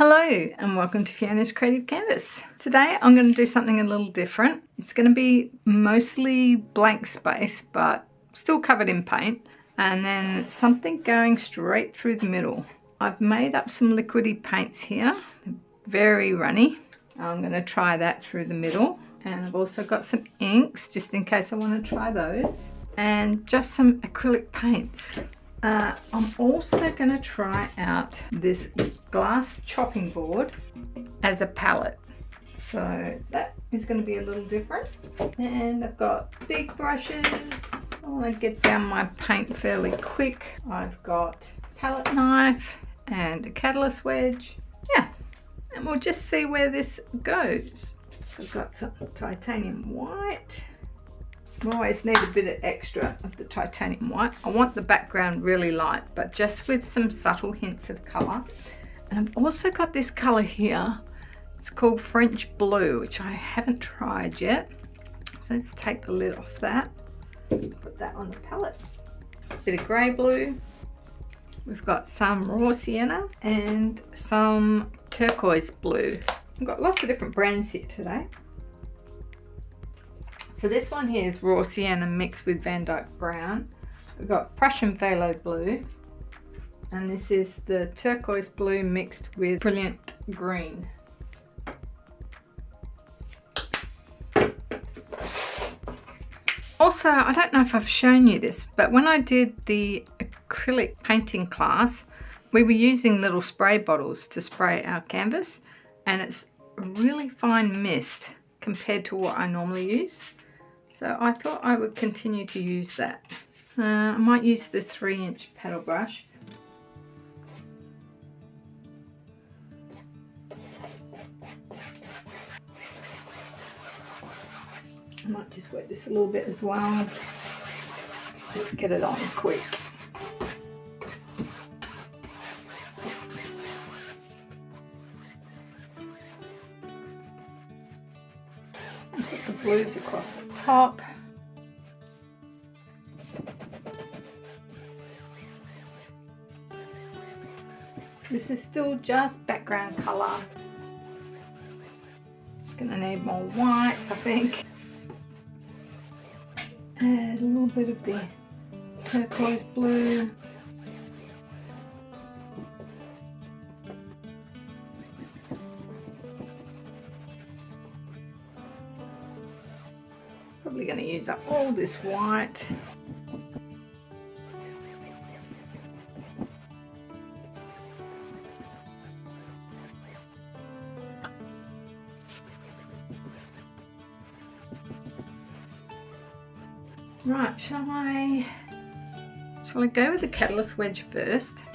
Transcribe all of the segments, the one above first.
Hello and welcome to Fiona's Creative Canvas. Today I'm going to do something a little different. It's going to be mostly blank space but still covered in paint, and then something going straight through the middle. I've made up some liquidy paints here, they're very runny. I'm going to try that through the middle, and I've also got some inks just in case I want to try those, and just some acrylic paints. I'm also going to try out this glass chopping board as a palette. So that is going to be a little different. And I've got big brushes. I want to get down my paint fairly quick. I've got a palette knife and a catalyst wedge. Yeah, and we'll just see where this goes. So I've got some titanium white. We always need a bit of extra of the titanium white. I want the background really light, but just with some subtle hints of colour. And I've also got this colour here. It's called French Blue, which I haven't tried yet. So let's take the lid off that. Put that on the palette. A bit of grey blue. We've got some raw sienna and some turquoise blue. I've got lots of different brands here today. So this one here is raw sienna mixed with Van Dyke brown. We've got Prussian phthalo blue, and this is the turquoise blue mixed with brilliant green. Also, I don't know if I've shown you this, but when I did the acrylic painting class, we were using little spray bottles to spray our canvas, and it's a really fine mist compared to what I normally use. So I thought I would continue to use that. I might use the 3-inch paddle brush. I might just wet this a little bit as well. Let's get it on quick. Put the blues across the top. This is still just background colour. Gonna need more white, I think. Add a little bit of the turquoise blue. Probably going to use up all this white. Right, shall I go with the catalyst wedge first?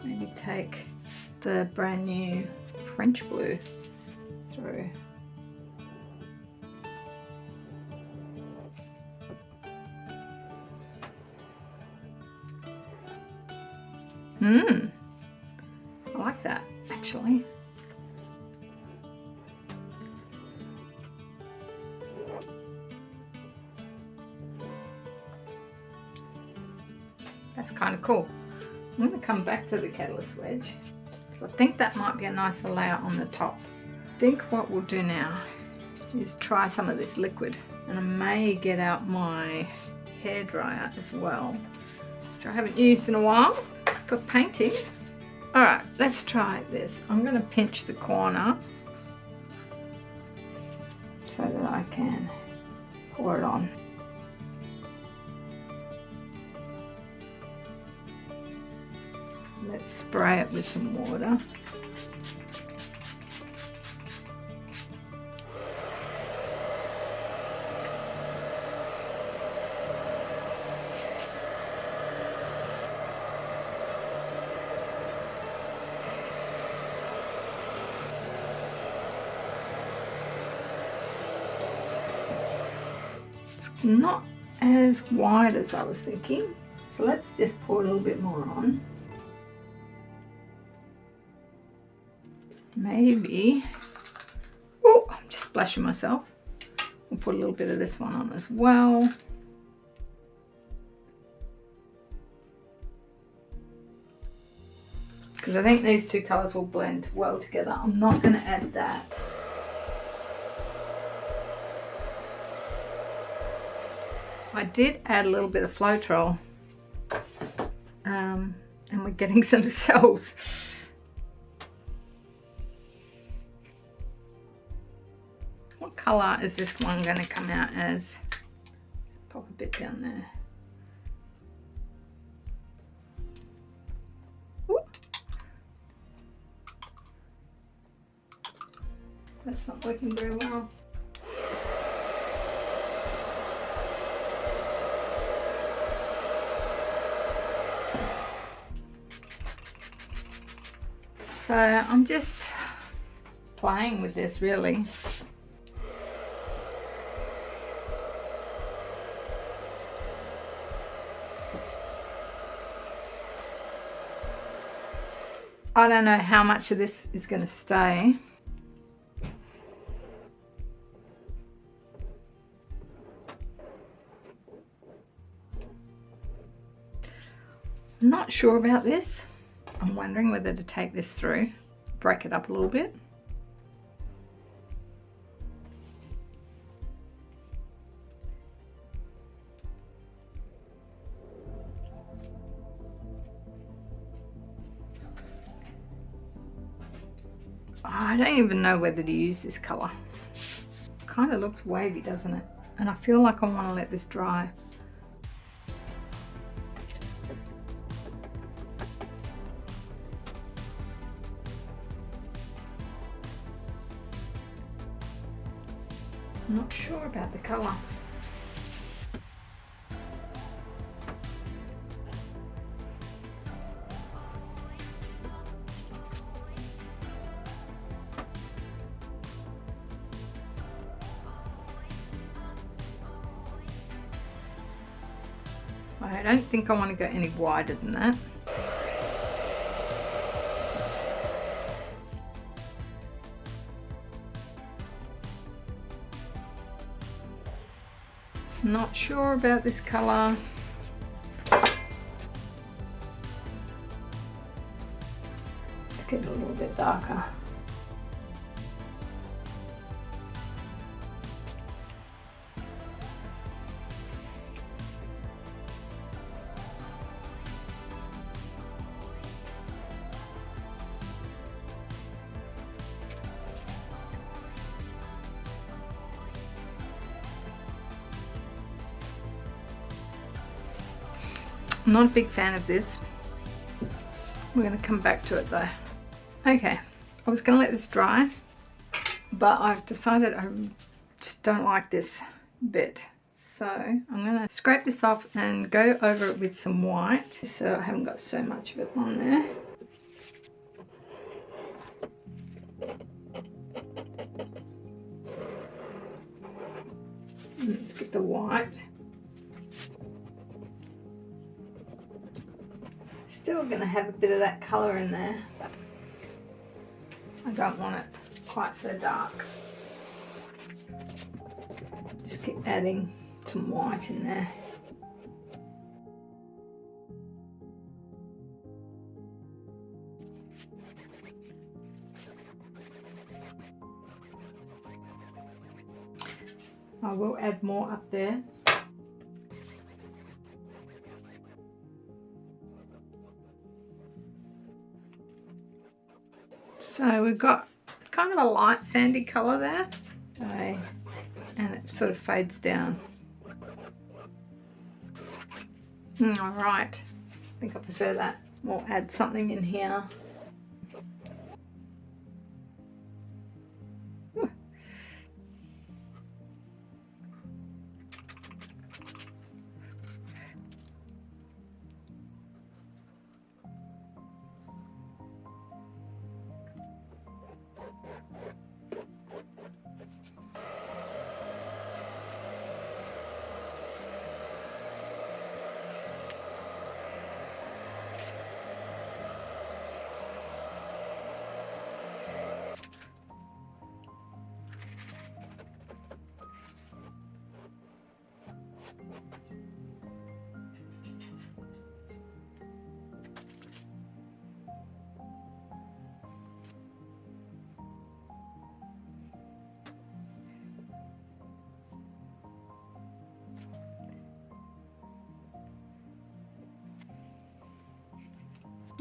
Maybe take the brand new French blue through. I like that actually. That's kind of cool. I'm going to come back to the catalyst wedge. So I think that might be a nicer layer on the top. I think what we'll do now is try some of this liquid, and I may get out my hairdryer as well, which I haven't used in a while for painting. Alright, let's try this. I'm going to pinch the corner so that I can pour it on. Let's spray it with some water. It's not as wide as I was thinking, so let's just pour a little bit more on. Maybe, oh, I'm just splashing myself. We'll put a little bit of this one on as well. because I think these two colours will blend well together. I'm not going to add that. I did add a little bit of Floetrol, and we're getting some cells. What colour is this one going to come out as? Pop a bit down there. Ooh. That's not working very well. So I'm just playing with this really. I don't know how much of this is going to stay. I'm not sure about this. I'm wondering whether to take this through, break it up a little bit. I don't even know whether to use this colour. Kind of looks wavy, doesn't it? And I feel like I want to let this dry. I'm not sure about the colour. I don't think I want to go any wider than that. Not sure about this colour. Let's get a little bit darker. I'm not a big fan of this. We're going to come back to it though. Okay, I was going to let this dry, but I've decided I just don't like this bit. So I'm going to scrape this off and go over it with some white, so I haven't got so much of it on there. Let's get the white. Still going to have a bit of that colour in there, but I don't want it quite so dark. Just keep adding some white in there. I will add more up there. So we've got kind of a light sandy colour there, okay, and it sort of fades down. All right, I think I prefer that. We'll add something in here.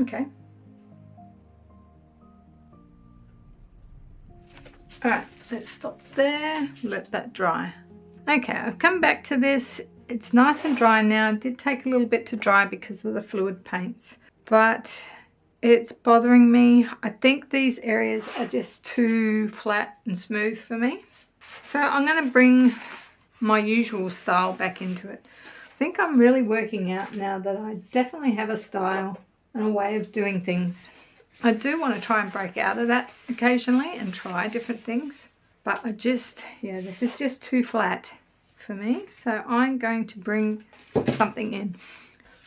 Okay. Alright, let's stop there, let that dry. Okay, I've come back to this. It's nice and dry now. It did take a little bit to dry because of the fluid paints, but it's bothering me. I think these areas are just too flat and smooth for me. So I'm going to bring my usual style back into it. I think I'm really working out now that I definitely have a style and a way of doing things. I do want to try and break out of that occasionally and try different things, but this is just too flat for me. So I'm going to bring something in.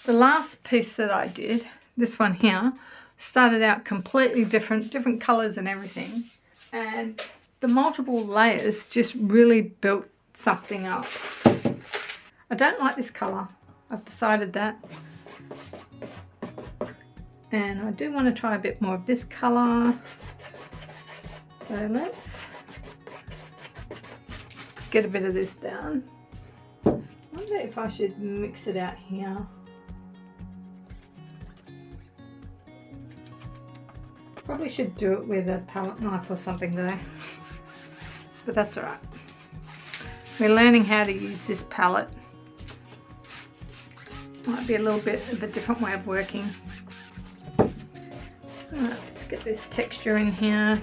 The last piece that I did, this one here, started out completely different colors and everything, and the multiple layers just really built something up. I don't like this color. I've decided that. And I do want to try a bit more of this color. So let's get a bit of this down. I wonder if I should mix it out here. Probably should do it with a palette knife or something though. But that's alright. We're learning how to use this palette. Might be a little bit of a different way of working. Alright, let's get this texture in here.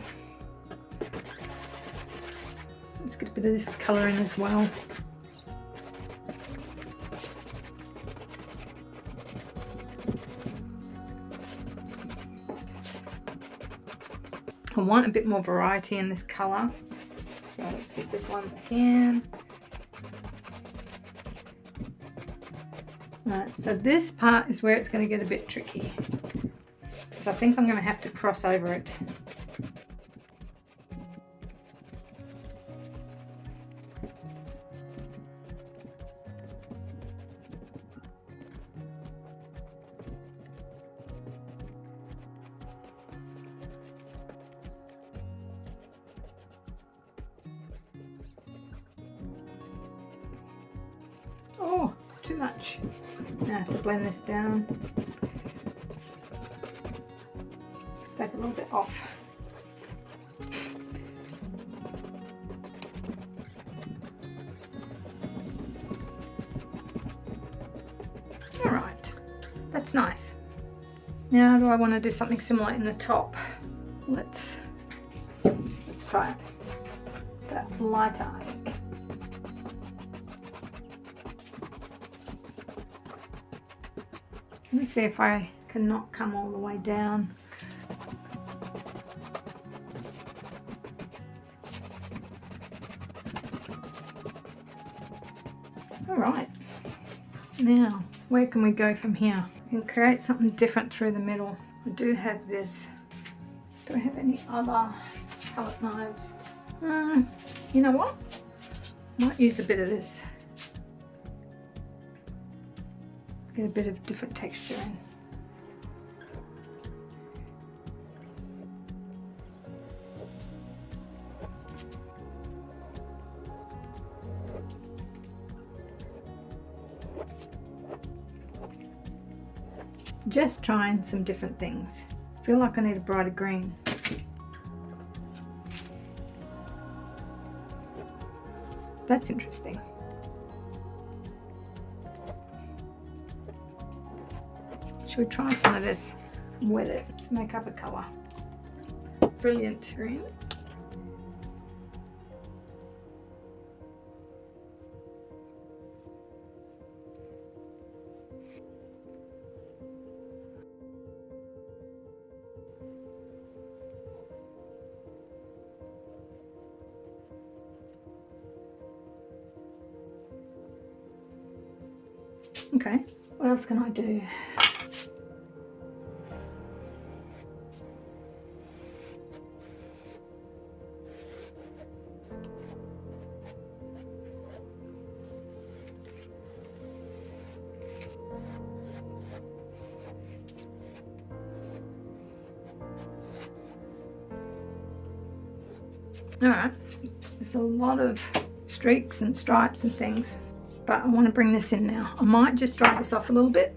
Let's get a bit of this colour in as well. I want a bit more variety in this colour. So let's get this one back in. Right, so this part is where it's going to get a bit tricky, because I think I'm going to have to cross over it. Oh, too much. Now I have to blend this down. Let's take a little bit off. Alright, that's nice. Now do I want to do something similar in the top? Let's try it. That lighter. Let's see if I can not come all the way down. All right, now where can we go from here? We can create something different through the middle. I do have this. Do I have any other palette knives? You know what? Might use a bit of this. Get a bit of different texture in. Just trying some different things. I feel like I need a brighter green. That's interesting. Should we try some of this? Wet it. Let's make up a colour. Brilliant green. Okay, what else can I do? Alright, there's a lot of streaks and stripes and things, but I want to bring this in now. I might just dry this off a little bit.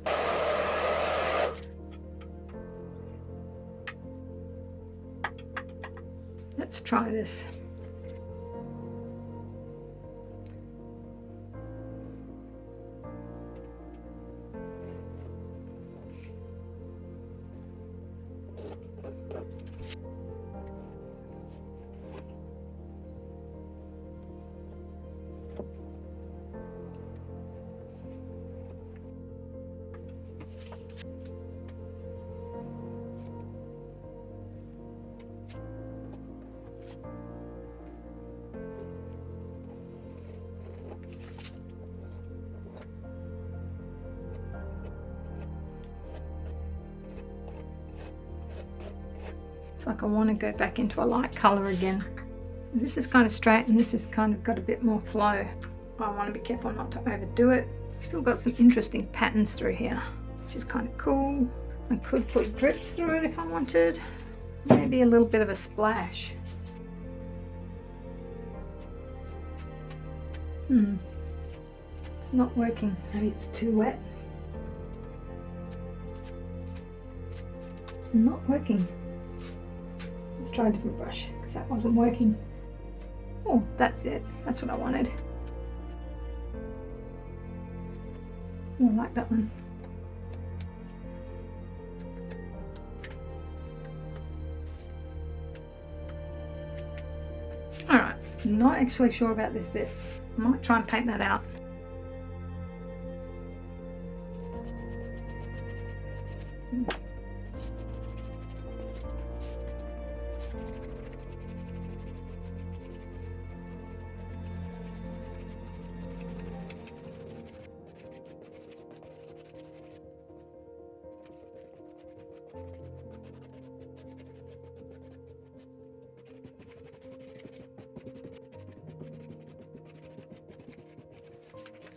Let's try this. It's like I want to go back into a light colour again. This is kind of straight and this has kind of got a bit more flow. I want to be careful not to overdo it. Still got some interesting patterns through here, which is kind of cool. I could put drips through it if I wanted. Maybe a little bit of a splash. It's not working. Maybe it's too wet. It's not working. Let's try a different brush because that wasn't working. Oh, that's it. That's what I wanted. Oh, I like that one. Alright, I'm not actually sure about this bit. I might try and paint that out.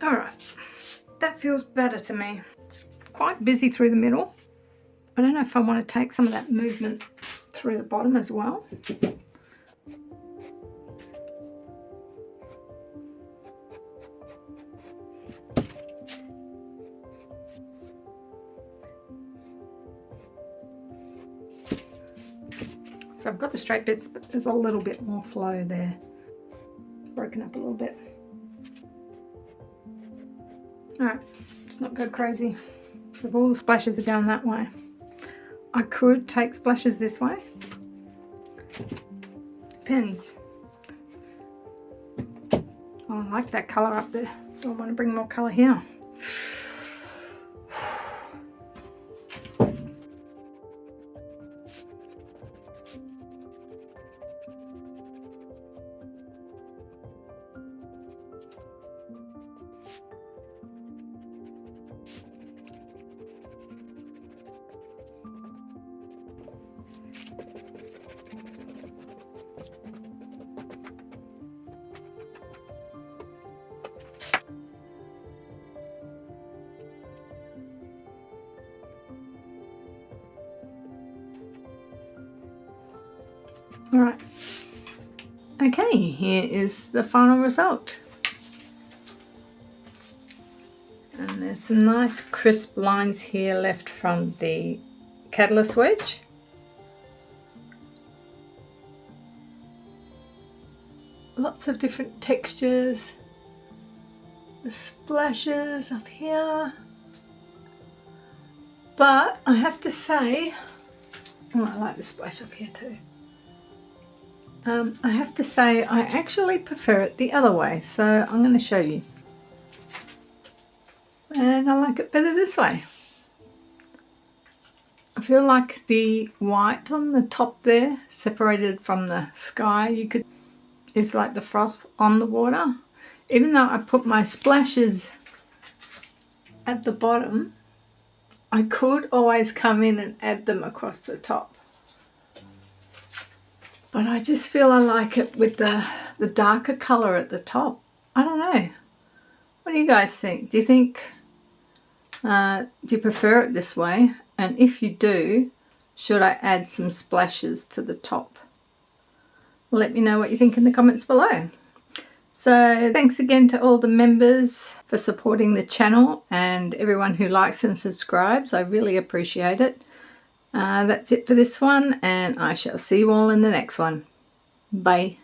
Alright, that feels better to me. It's quite busy through the middle. I don't know if I want to take some of that movement through the bottom as well. So I've got the straight bits, but there's a little bit more flow there. Broken up a little bit. Alright, let's not go crazy. So all the splashes are going that way. I could take splashes this way. Depends. Oh, I like that colour up there. Do I want to bring more colour here? Alright, okay, here is the final result. And there's some nice crisp lines here left from the catalyst wedge. Lots of different textures. The splashes up here. But I have to say, oh, I like the splash up here too. I have to say I actually prefer it the other way, so I'm going to show you. And I like it better this way. I feel like the white on the top there, separated from the sky, is like the froth on the water. Even though I put my splashes at the bottom, I could always come in and add them across the top. But I just feel I like it with the darker colour at the top. I don't know. What do you guys think? Do you think, do you prefer it this way? And if you do, should I add some splashes to the top? Let me know what you think in the comments below. So thanks again to all the members for supporting the channel and everyone who likes and subscribes. I really appreciate it. That's it for this one, and I shall see you all in the next one. Bye.